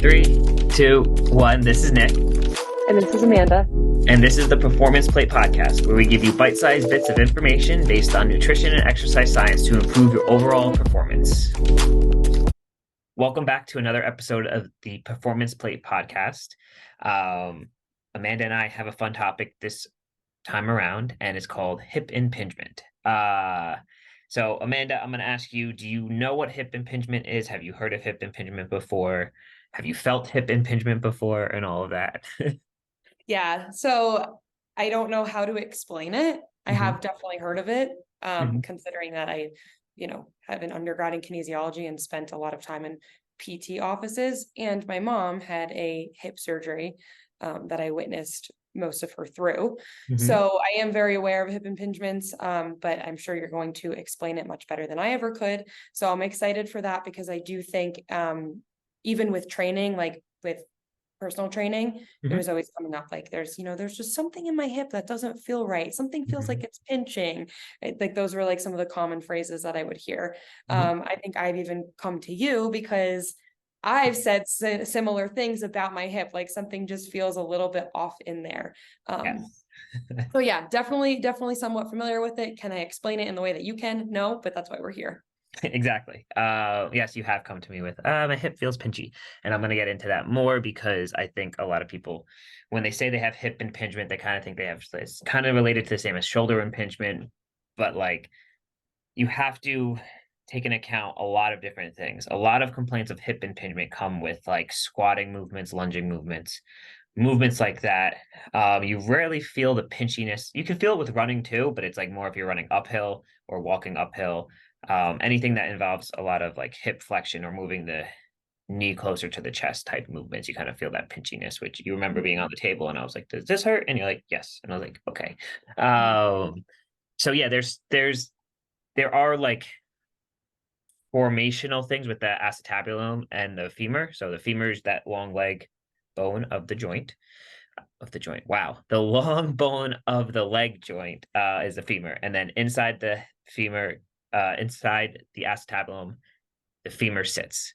Three, two, one. This is Nick. And this is Amanda. And this is the Performance Plate Podcast, where we give you bite-sized bits of information based on nutrition and exercise science to improve your overall performance. Welcome back to another episode of the Performance Plate Podcast. Amanda and I have a fun topic this time around, and it's called hip impingement. So Amanda, I'm going to ask you, do you know what hip impingement is? Have you heard of hip impingement before? Have you felt hip impingement before and all of that? Yeah, so I don't know how to explain it. I have definitely heard of it, considering that I, have an undergrad in kinesiology and spent a lot of time in PT offices. And my mom had a hip surgery that I witnessed most of her through. So I am very aware of hip impingements, but I'm sure you're going to explain it much better than I ever could. So I'm excited for that because I do think even with training, like with personal training, it was always coming up like there's just something in my hip that doesn't feel right. Something feels like it's pinching. Like those were like some of the common phrases that I would hear. I think I've even come to you because I've said similar things about my hip, like something just feels a little bit off in there. Yes. So yeah, definitely somewhat familiar with it. Can I explain it in the way that you can? No, but that's why we're here. Exactly. Yes, you have come to me with my hip feels pinchy, and I'm going to get into that more because I think a lot of people, when they say they have hip impingement, they kind of think they have this kind of related to the same as shoulder impingement, but like you have to take into account a lot of different things. A lot of complaints of hip impingement come with like squatting movements, lunging movements like that. You rarely feel the pinchiness. You can feel it with running too, but it's like more if you're running uphill or walking uphill. Anything that involves a lot of like hip flexion or moving the knee closer to the chest type movements, you kind of feel that pinchiness, which you remember being on the table and I was like, does this hurt? And you're like, yes. And I was like, okay. So yeah, there are like formational things with the acetabulum and the femur. So the femur is that long leg bone of the joint. Wow. The long bone of the leg joint is the femur. And then inside the femur, inside the acetabulum, the femur sits.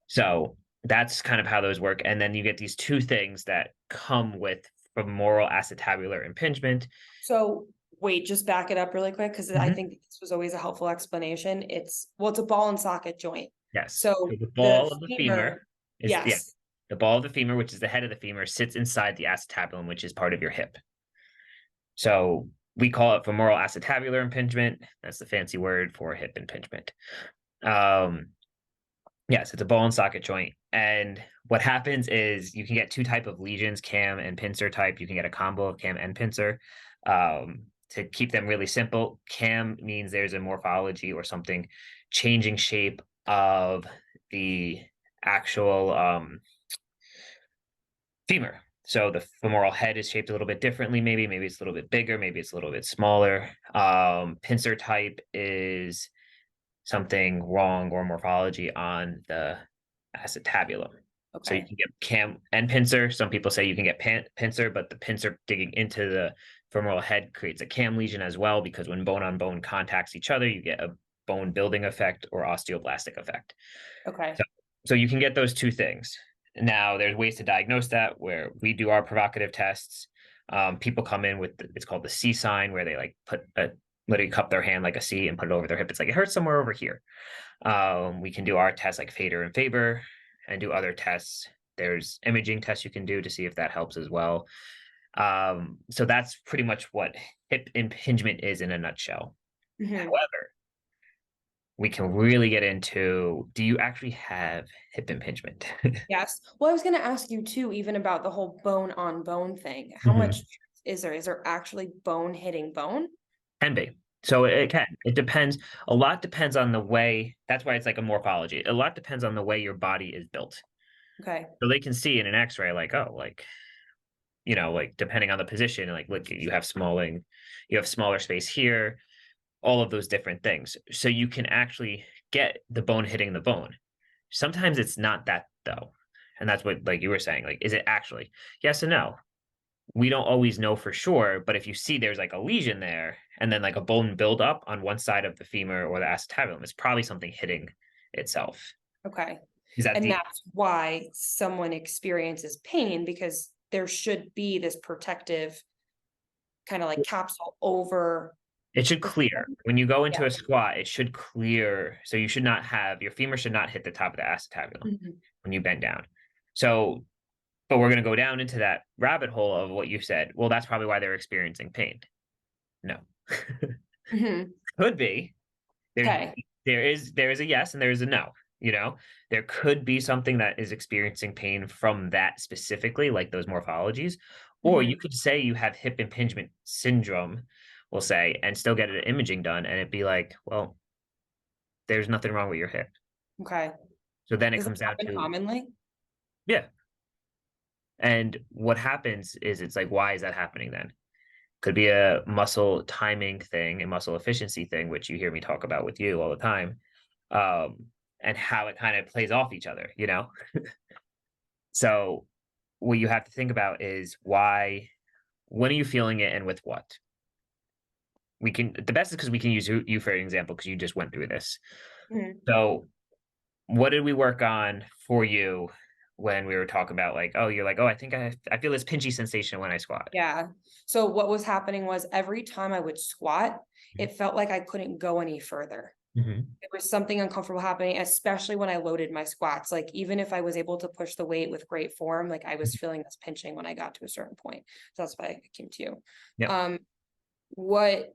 So that's kind of how those work. And then you get these two things that come with femoral acetabular impingement. So wait, just back it up really quick because I think this was always a helpful explanation. It's a ball and socket joint. Yes. So The ball of the femur is yes. the ball of the femur, which is the head of the femur, sits inside the acetabulum, which is part of your hip. So we call it femoral acetabular impingement. That's the fancy word for hip impingement. Yes, it's a ball and socket joint. And what happens is you can get two type of lesions, cam and pincer type. You can get a combo of cam and pincer. To keep them really simple, cam means there's a morphology or something changing shape of the actual femur. So the femoral head is shaped a little bit differently, maybe it's a little bit bigger, maybe it's a little bit smaller. Pincer type is something wrong or morphology on the acetabulum. Okay. So you can get cam and pincer. Some people say you can get pincer, but the pincer digging into the femoral head creates a cam lesion as well, because when bone on bone contacts each other, you get a bone building effect or osteoblastic effect. Okay. So you can get those two things. Now, there's ways to diagnose that where we do our provocative tests. People come in with it's called the C sign, where they like put literally cup their hand like a C and put it over their hip. It's like it hurts somewhere over here. We can do our tests like Fader and Faber and do other tests. There's imaging tests you can do to see if that helps as well. So that's pretty much what hip impingement is in a nutshell. However, we can really get into, do you actually have hip impingement? Yes. Well, I was going to ask you too, even about the whole bone on bone thing. How much is there? Is there actually bone hitting bone? Can be. So it can. It depends. A lot depends on the way. That's why it's like a morphology. A lot depends on the way your body is built. Okay. So they can see in an X-ray, like, oh, like, like depending on the position, like, look, you have smaller space here, all of those different things. So you can actually get the bone hitting the bone. Sometimes it's not that though. And that's what, like you were saying, like, is it actually? Yes and no. We don't always know for sure, but if you see there's like a lesion there and then like a bone buildup on one side of the femur or the acetabulum, it's probably something hitting itself. Okay. Is that And the that's why someone experiences pain, because there should be this protective kind of like capsule over it should the clear. When you go yeah. into a squat, it should clear. So you should not have your femur should not hit the top of the acetabulum Mhm. when you bend down. So, but we're going to go down into that rabbit hole of what you said. Well, that's probably why they're experiencing pain. No. Mhm. Could be. There's Okay. there is a yes and there is a no. You know, there could be something that is experiencing pain from that specifically, like those morphologies, or you Mhm. could say you have hip impingement syndrome, we'll say, and still get an imaging done, and it'd be like, well, there's nothing wrong with your hip. Okay. So then it Does that comes down happen to, commonly? yeah. And what happens is it's like, why is that happening then? Could be a muscle timing thing, a muscle efficiency thing, which you hear me talk about with you all the time, um, and how it kind of plays off each other, you know? So what you have to think about is why, when are you feeling it and with what? We can, the best is because we can use you for an example because you just went through this. Mhm. So what did we work on for you when we were talking about like, oh, you're like, oh, I think I feel this pinchy sensation when I squat. Yeah. So what was happening was every time I would squat, it felt like I couldn't go any further. Mm-hmm. There was something uncomfortable happening, especially when I loaded my squats. Like even if I was able to push the weight with great form, like I was feeling this pinching when I got to a certain point. So that's why I came to you. Yep. Um, what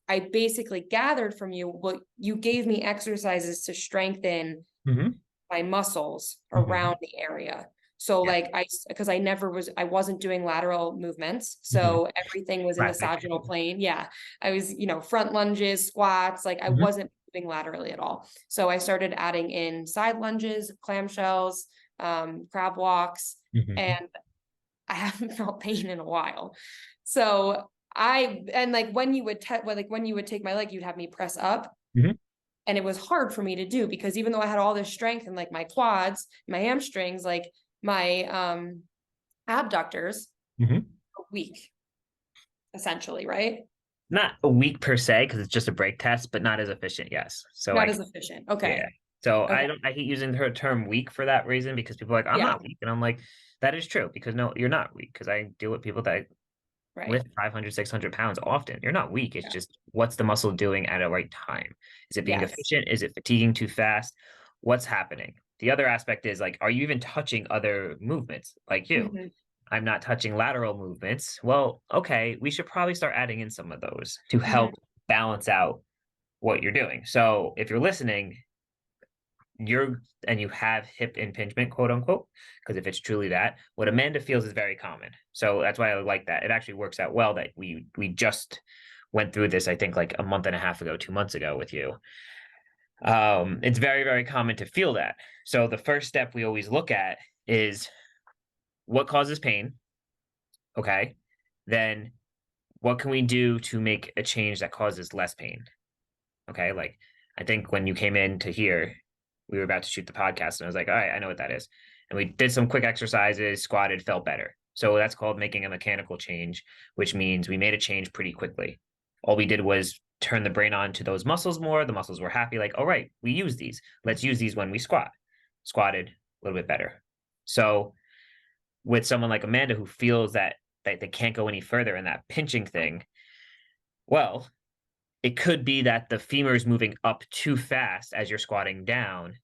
I basically gathered from you, what you gave me exercises to strengthen Mm-hmm. my muscles Mm-hmm. around the area. So Yeah. like because I wasn't doing lateral movements. Mm-hmm. So everything was in the Classic. sagittal plane. Yeah. I was, front lunges, squats, like I Mm-hmm. wasn't moving laterally at all. So I started adding in side lunges, clamshells, crab walks, Mm-hmm. and I haven't felt pain in a while. So and like when you would when you would take my leg, you'd have me press up, Mm-hmm. and it was hard for me to do because even though I had all this strength in like my quads, my hamstrings, like my abductors Mm-hmm. were weak, essentially, right? Not a week per se because it's just a break test, but not as efficient. Yes. So Not I as efficient. yeah. Okay. So Okay. I hate using her term weak for that reason because people are like, I'm Yeah. not weak. And I'm like, that is true because no, you're not weak because I deal with people that Right. lift 500, 600 pounds often. You're not weak. It's Yeah. just what's the muscle doing at a right time? Is it being Yes. efficient? Is it fatiguing too fast? What's happening? The other aspect is like, are you even touching other movements like you? Mhm. I'm not touching lateral movements. Well, okay, we should probably start adding in some of those to Mhm. help balance out what you're doing. So if you're listening, you have hip impingement, quote unquote, because if it's truly that, what Amanda feels is very common. So that's why I like that. It actually works out well that we just went through this, I think like a month and a half ago, 2 months ago with you. It's very, very common to feel that. So the first step we always look at is what causes pain. Okay. Then what can we do to make a change that causes less pain? Okay. Like I think when you came in to here, we were about to shoot the podcast and I was like, all right, I know what that is. And we did some quick exercises, squatted, felt better. So that's called making a mechanical change, which means we made a change pretty quickly. All we did was turn the brain on to those muscles more. The muscles were happy, like, all right, we use these. Let's use these when we squat. Squatted a little bit better. So with someone like Amanda who feels that they can't go any further in that pinching thing, well, it could be that the femur is moving up too fast as you're squatting down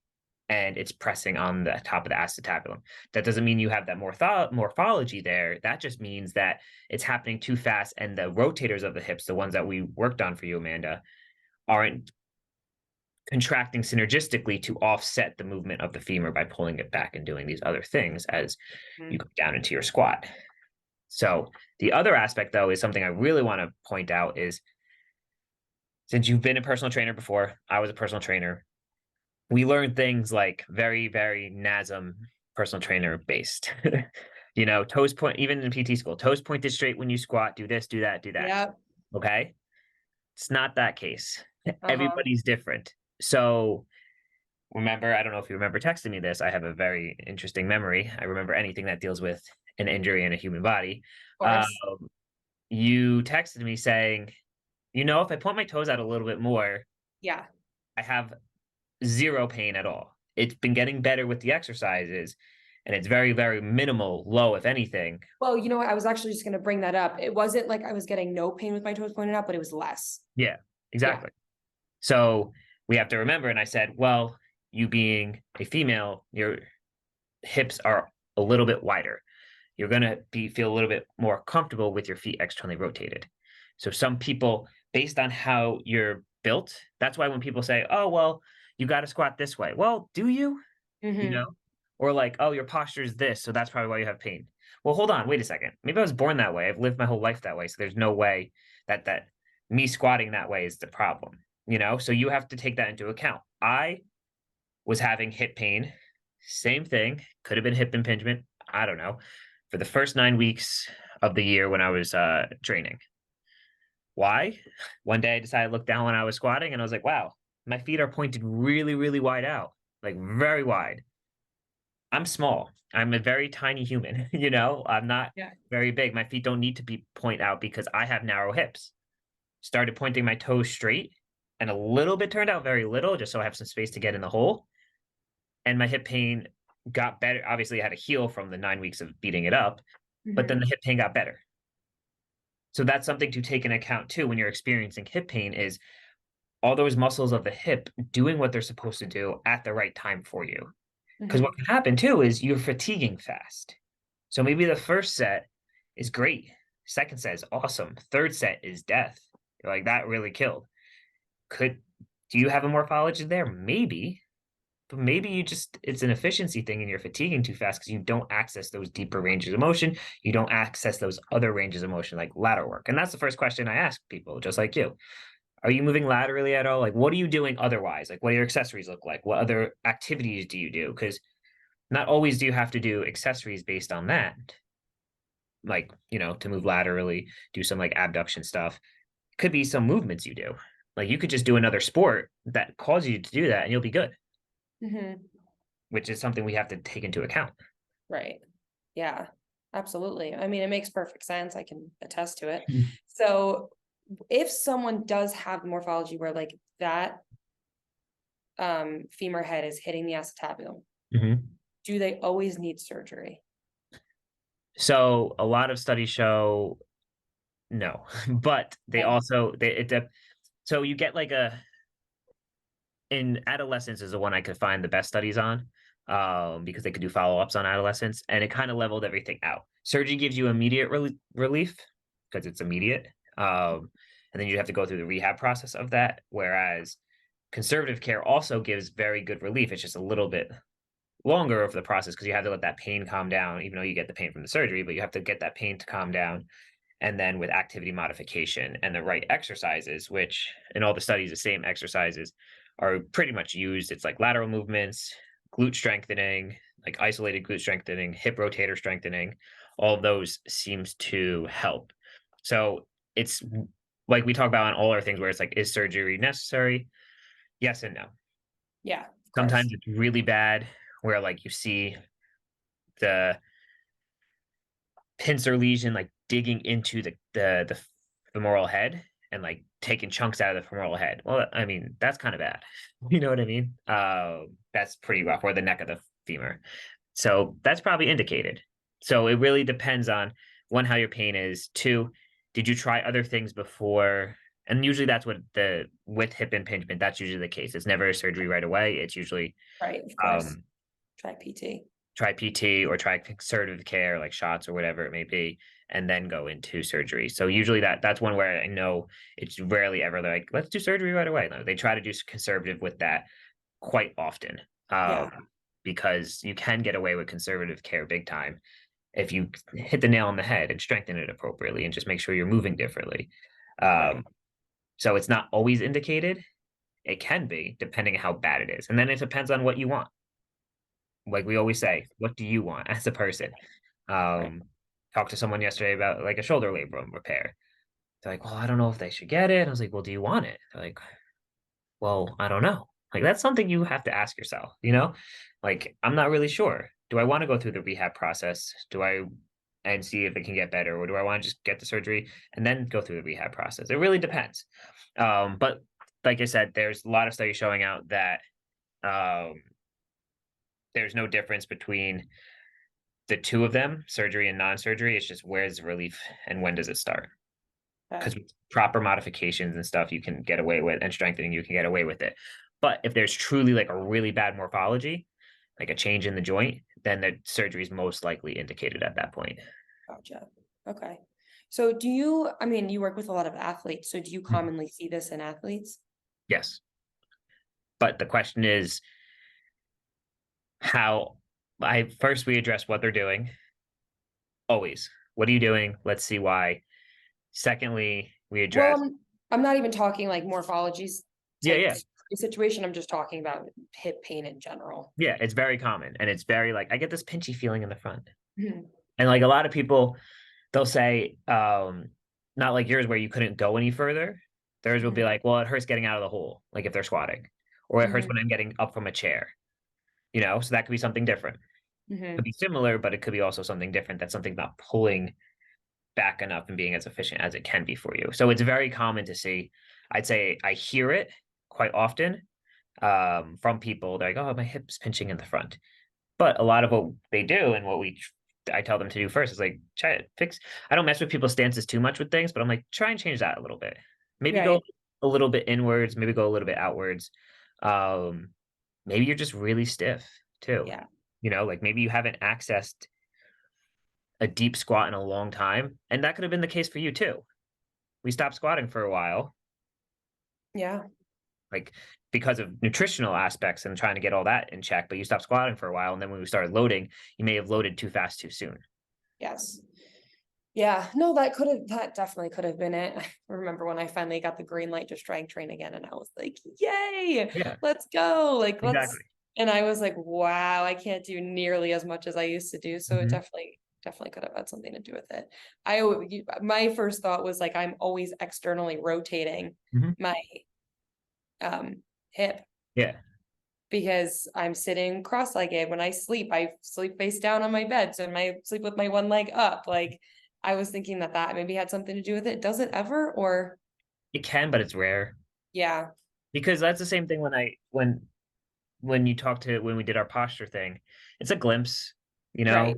and it's pressing on the top of the acetabulum. That doesn't mean you have that morphology there. That just means that it's happening too fast and the rotators of the hips, the ones that we worked on for you, Amanda, aren't contracting synergistically to offset the movement of the femur by pulling it back and doing these other things as you Mhm. go down into your squat. So the other aspect, though, is something I really want to point out is since you've been a personal trainer before, I was a personal trainer. We learned things like very, very NASM personal trainer based. Toes point, even in PT school, toes pointed straight when you squat, do this, do that, do that. Yep. Okay. It's not that case. Uh-huh. Everybody's different. So remember, I don't know if you remember texting me this. I have a very interesting memory. I remember anything that deals with an injury in a human body. Of Um, course. you texted me saying, if I point my toes out a little bit more, Yeah. I have zero pain at all. it's been getting better with the exercises, and it's very, very minimal, low, if anything. Well, you know what? I was actually just going to bring that up. It wasn't like I was getting no pain with my toes pointed out, but it was less. Yeah, Yeah. exactly. So we have to remember, and I said, well, you being a female, your hips are a little bit wider. You're gonna feel a little bit more comfortable with your feet externally rotated. So some people, based on how you're built, that's why when people say, "Oh, well, you got to squat this way." Well, do you? You know, Mm-hmm. or like, "Oh, your posture is this, so that's probably why you have pain." Well, hold on, wait a second. Maybe I was born that way. I've lived my whole life that way, so there's no way that me squatting that way is the problem. So you have to take that into account. I was having hip pain, same thing. Could have been hip impingement. I don't know. For the first 9 weeks of the year when I was training. Why? One day I decided to look down when I was squatting and I was like, wow, my feet are pointed really, really wide out, like very wide. I'm small. I'm a very tiny human, I'm not Yeah. very big. My feet don't need to be point out because I have narrow hips. Started pointing my toes straight and a little bit turned out, very little, just so I have some space to get in the hole. And my hip pain got better. Obviously, I had to heal from the 9 weeks of beating it up, but then Mm-hmm. the hip pain got better. So that's something to take into account too when you're experiencing hip pain is all those muscles of the hip doing what they're supposed to do at the right time for you. Because what Mm-hmm. can happen too is you're fatiguing fast. So maybe the first set is great. Second set is awesome. Third set is death. You're like, that really killed. Could do you have a morphology there? Maybe. But maybe it's an efficiency thing and you're fatiguing too fast because you don't access those deeper ranges of motion. You don't access those other ranges of motion like lateral work. And that's the first question I ask people, just like you. Are you moving laterally at all? Like, what are you doing otherwise? Like, what do your accessories look like? What other activities do you do? Because not always do you have to do accessories based on that. Like, to move laterally, do some like abduction stuff. Could be some movements you do. Like, you could just do another sport that causes you to do that and you'll be good, Mm-hmm. which is something we have to take into account. Right. Yeah, absolutely. I mean, it makes perfect sense. I can attest to it. Mhm. So if someone does have morphology where like that femur head is hitting the acetabulum, Mhm. do they always need surgery? So a lot of studies show no, but they Okay. also so you get like in adolescence is the one I could find the best studies on, because they could do follow-ups on adolescence and it kind of leveled everything out. Surgery gives you immediate relief because it's immediate. And then you have to go through the rehab process of that. Whereas conservative care also gives very good relief. It's just a little bit longer of the process because you have to let that pain calm down, even though you get the pain from the surgery, but you have to get that pain to calm down. And then with activity modification and the right exercises, which in all the studies, the same exercises are pretty much used. It's like lateral movements, glute strengthening, like isolated glute strengthening, hip rotator strengthening. All of those seems to help. So it's like we talk about on all our things where it's like, is surgery necessary? Yes and no. Yeah, of Sometimes course. it's really bad where like you see the pincer lesion like digging into the femoral head and like taking chunks out of the femoral head. Well, I mean, that's kind of bad. You know what I mean? That's pretty rough, or the neck of the femur. So that's probably indicated. So it really depends on one, how your pain is, two, did you try other things before? And usually that's what with hip impingement, that's usually the case. It's never a surgery right away. It's usually Right, of course. um Try PT. try PT or try conservative care like shots or whatever it may be, and then go into surgery. So usually that's one where I know it's rarely ever like, let's do surgery right away. No, they try to do conservative with that quite often, Yeah, because you can get away with conservative care big time if you hit the nail on the head and strengthen it appropriately and just make sure you're moving differently. right. Um, so it's not always indicated. It can be depending on how bad it is, and then it depends on what you want. Like we always say, what do you want as a person? Right. Um, Talked to someone yesterday about like a shoulder labrum repair. They're like, well, I don't know if they should get it. I was like, well, do you want it? They're like, well, I don't know. Like that's something you have to ask yourself, Like, I'm not really sure. Do I want to go through the rehab process? And see if it can get better, or do I want to just get the surgery and then go through the rehab process? It really depends. But like I said, there's a lot of studies showing out that um there's no difference between the two of them, surgery and non-surgery. It's just where's the relief and when does it start? Okay. Because with proper modifications and stuff, you can get away with, and strengthening, you can get away with it. But if there's truly like a really bad morphology, like a change in the joint, then the surgery is most likely indicated at that point. Gotcha. Okay. So do you, I mean, you work with a lot of athletes, so do you Mhm. commonly see this in athletes? Yes. But the question is how I first we address what they're doing. Always. What are you doing? Let's see why. Secondly, we Well, address I'm not even talking like morphologies yeah, type yeah. situation. I'm just talking about hip pain in general. Yeah, it's very common. And it's very like I get this pinchy feeling in the front. Mhm. And like a lot of people, they'll say, not like yours where you couldn't go any further. Theirs will be Mhm. like, well, it hurts getting out of the hole, like if they're squatting, or it hurts Mhm. when I'm getting up from a chair, you know? So that could be something different. Could Mhm. be similar, but it could be also something different. That's something not pulling back enough and being as efficient as it can be for you. So it's very common to see. I'd say I hear it quite often from people. They're like, oh, my hip's pinching in the front. But a lot of what they do and what I tell them to do first is like try it, fix. I don't mess with people's stances too much with things, but I'm like, try and change that a little bit. Maybe go Right. a little bit inwards, maybe go a little bit outwards. Um, maybe you're just really stiff too. Yeah. You know, like maybe you haven't accessed a deep squat in a long time. And that could have been the case for you too. We stopped squatting for a while, Yeah. like because of nutritional aspects and trying to get all that in check, but you stopped squatting for a while. And then when we started loading, you may have loaded too fast too soon. Yes. Yeah. No, that definitely could have been it. I remember when I finally got the green light to strength train again, and I was like, yay, Yeah, let's go. Like, exactly. and I was like, wow, I can't do nearly as much as I used to do. So it Mhm, definitely could have had something to do with it. My first thought was like, I'm always externally rotating mhm. my hip Yeah, because I'm sitting cross-legged. When I sleep face down on my bed. So I sleep with my one leg up. Like I was thinking that maybe had something to do with it. Does it ever? Or it can, but it's rare yeah, because that's the same thing when you talk to when we did our posture thing. It's a glimpse, you right.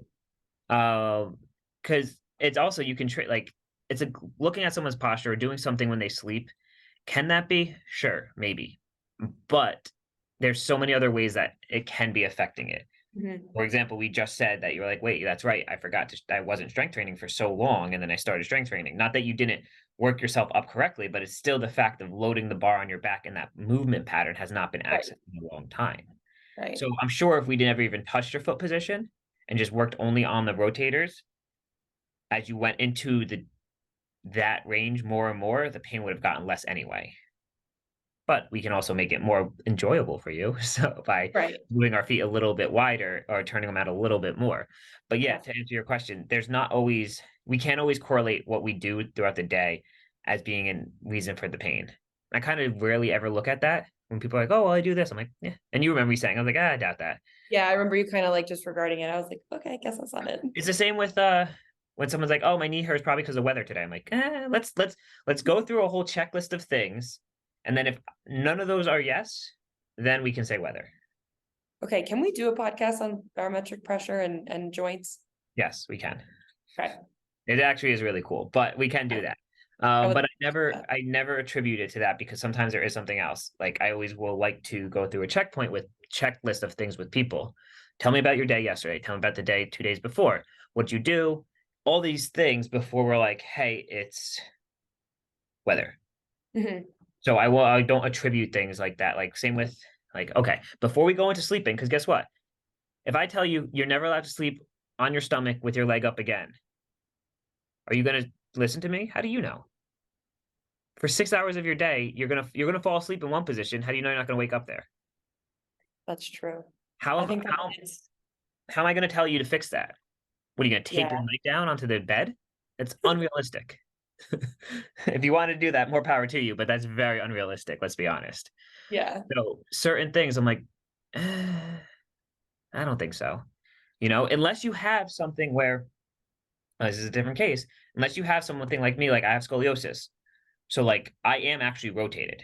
know, because it's also you can like it's looking at someone's posture or doing something when they sleep. Can that be? Sure, maybe, but there's so many other ways that it can be affecting it. Mhm. For example, we just said that you're like, wait, that's right. I forgot I wasn't strength training for so long. And then I started strength training. Not that you didn't work yourself up correctly, but it's still the fact of loading the bar on your back and that movement pattern has not been Right. accessed in a long time. Right. So I'm sure if we never even touched your foot position and just worked only on the rotators, as you went into that range more and more, the pain would have gotten less anyway. But we can also make it more enjoyable for you. So by Right. moving our feet a little bit wider or turning them out a little bit more. But yeah, to Definitely. answer your question, there's not always, we can't always correlate what we do throughout the day as being a reason for the pain. I kind of rarely ever look at that when people are like, oh, well, I do this. I'm like, yeah. And you remember me saying, I was like, I doubt that. Yeah, I remember you kind of like disregarding it. I was like, okay, I guess that's not it. It's the same with when someone's like, "Oh, my knee hurts probably because of weather today." I'm like, let's go through a whole checklist of things, and then if none of those are yes, then we can say weather. Okay, can we do a podcast on barometric pressure and joints? Yes, we can. Okay. It actually is really cool, but we can do I, that. I would But love to do that. I never attribute it to that because sometimes there is something else. Like I always will like to go through a checkpoint with checklist of things with people. Tell me about your day yesterday. Tell me about the day 2 days before. What'd you do? All these things before we're like, hey, it's weather. Mhm. So I don't attribute things like that. Like same with like, okay, before we go into sleeping, because guess what? If I tell you you're never allowed to sleep on your stomach with your leg up again, are you gonna listen to me? How do you know? For 6 hours of your day, you're gonna fall asleep in one position. How do you know you're not gonna wake up there? That's true. How I am think that how it's how am I gonna tell you to fix that? What are you gonna tape your yeah, leg down onto the bed? It's unrealistic. If you want to do that, more power to you, but that's very unrealistic, let's be honest. yeah. So certain things I'm like, I don't think so. You know, unless you have something where this is a different case, unless you have something like me, like I have scoliosis. So like I am actually rotated.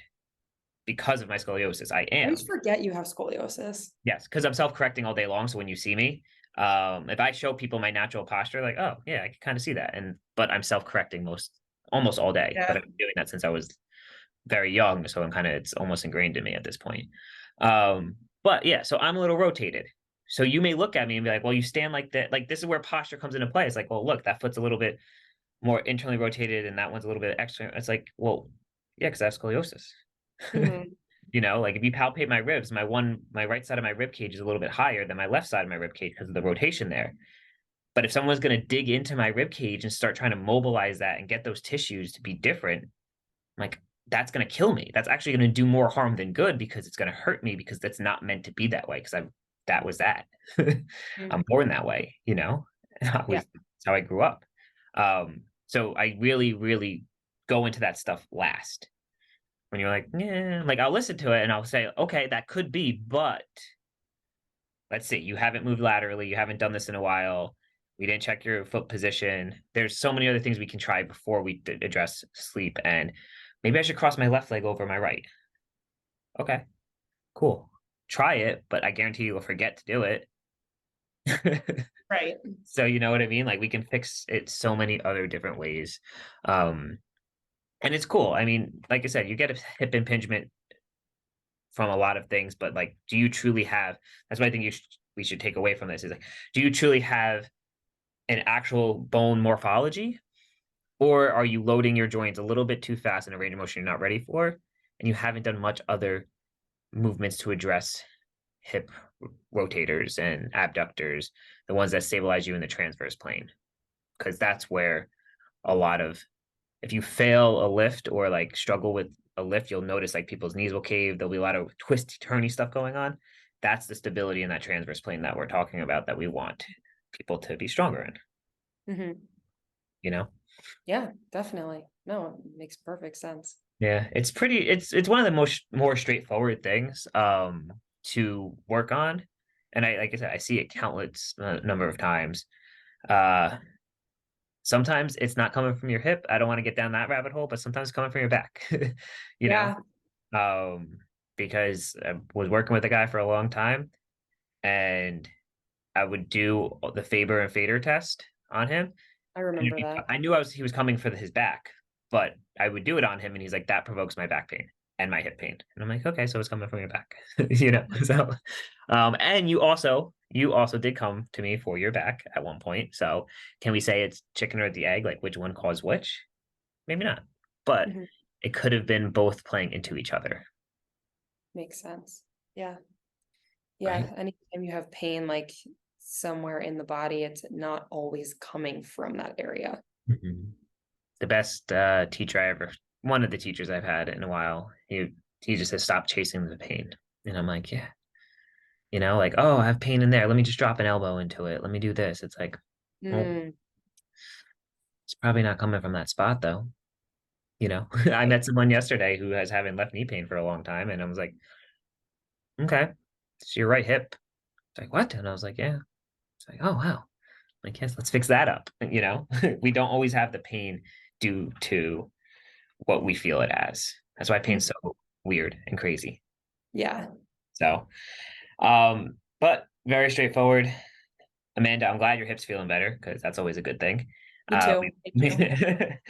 because of my scoliosis. I I always am. forget you have scoliosis. Yes, because I'm self-correcting all day long. So when you see me, if I show people my natural posture, like, oh yeah, I can kind of see that. But I'm self-correcting almost all day. But Yeah. I've been doing that since I was very young. So it's almost ingrained in me at this point. Um, but yeah, so I'm a little rotated. So you may look at me and be like, well, you stand like that. Like this is where posture comes into play. It's like, well, look, that foot's a little bit more internally rotated and that one's a little bit extra. It's like, well, yeah, because I have scoliosis. Mhm. Like if you palpate my ribs, my right side of my rib cage is a little bit higher than my left side of my rib cage because of the rotation there. But if someone's going to dig into my rib cage and start trying to mobilize that and get those tissues to be different, like that's going to kill me. That's actually going to do more harm than good because it's going to hurt me because that's not meant to be that way because that was that. I'm Mhm. born that way, Yeah. that's how I grew up. So I really, really go into that stuff last. When you're like, yeah, like I'll listen to it and I'll say, okay, that could be, but let's see, you haven't moved laterally, you haven't done this in a while, we didn't check your foot position. There's so many other things we can try before we address sleep. And maybe I should cross my left leg over my right. Okay, cool. Try it, but I guarantee you will forget to do it. Right. So you know what I mean? Like we can fix it so many other different ways. Um, and it's cool. I mean, like I said, you get a hip impingement from a lot of things, but like, do you truly have? That's what I think we should take away from this is like, do you truly have an actual bone morphology, or are you loading your joints a little bit too fast in a range of motion you're not ready for, and you haven't done much other movements to address hip rotators and abductors, the ones that stabilize you in the transverse plane? Because that's where a lot of if you fail a lift or like struggle with a lift, you'll notice like people's knees will cave. There'll be a lot of twisty, turny stuff going on. That's the stability in that transverse plane that we're talking about that we want people to be stronger in, Mhm. you know? Yeah, definitely. No, it makes perfect sense. Yeah, it's one of the most more straightforward things to work on. And I like I said, I see it countless number of times. Uh Sometimes it's not coming from your hip. I don't want to get down that rabbit hole, but sometimes it's coming from your back. you know? Yeah, um, because I was working with a guy for a long time, and I would do the Faber and Fader test on him. I And remember that. I knew he was coming for his back, but I would do it on him, and he's like, "That provokes my back pain and my hip pain," and I'm like, "Okay, so it's coming from your back, you know." So, and you also did come to me for your back at one point. So, can we say it's chicken or the egg? Like, which one caused which? Maybe not, but Mhm. it could have been both playing into each other, Makes sense. Yeah. right? Yeah. Anytime you have pain, like somewhere in the body, it's not always coming from that area. Mhm. The best teacher I ever, one of the teachers I've had in a while, he just says, "Stop chasing the pain," and I'm like, yeah, like, oh, I have pain in there. Let me just drop an elbow into it. Let me do this. It's like, well, Mm, it's probably not coming from that spot though. I right. met someone yesterday who has having left knee pain for a long time, and I was like, okay, it's your right hip. It's like, what? And I was like, yeah. It's like, oh wow. Like, yes, let's fix that up. We don't always have the pain due to what we feel it as. That's why Mhm. pain's so weird and crazy. Yeah. So, but very straightforward. Amanda, I'm glad your hip's feeling better because that's always a good thing. Me too. Thank We,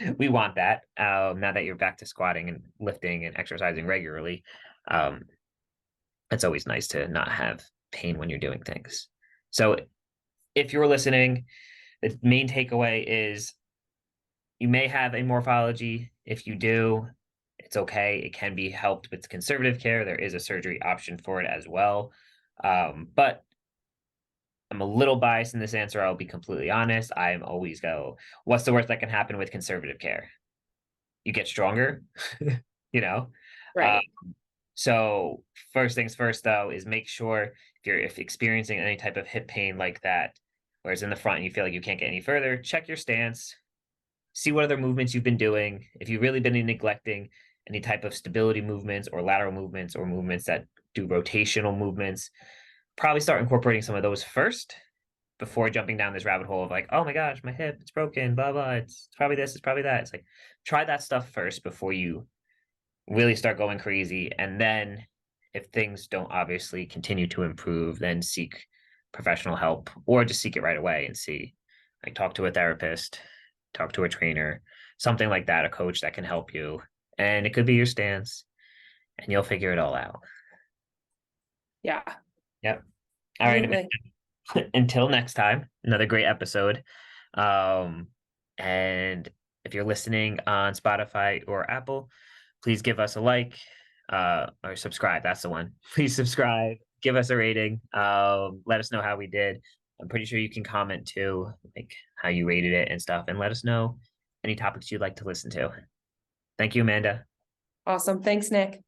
you. we want that. Now that you're back to squatting and lifting and exercising regularly, um, it's always nice to not have pain when you're doing things. So, if you're listening, the main takeaway is you may have a morphology. If you do, it's okay. It can be helped with conservative care. There is a surgery option for it as well. But I'm a little biased in this answer. I'll be completely honest. I'm always go, what's the worst that can happen with conservative care? You get stronger, you know? Uh, Right. so first things first, though, is make sure if experiencing any type of hip pain like that, where it's in the front and you feel like you can't get any further, check your stance, see what other movements you've been doing. If you've really been neglecting any type of stability movements or lateral movements or movements that do rotational movements, probably start incorporating some of those first before jumping down this rabbit hole of like, oh my gosh, my hip, it's broken, blah, blah. It's probably this, it's probably that. It's like, try that stuff first before you really start going crazy. And then if things don't obviously continue to improve, then seek professional help or just seek it right away and see, like talk to a therapist, talk to a trainer, something like that, a coach that can help you. And it could be your stance and you'll figure it all out. Yeah, Yep. All right. absolutely. Until next time, another great episode. Um, and if you're listening on Spotify or Apple, please give us a like, or subscribe. That's the one. Please subscribe, give us a rating. Let us know how we did. I'm pretty sure you can comment too, like how you rated it and stuff, and let us know any topics you'd like to listen to. Thank you, Amanda. Awesome. Thanks, Nick.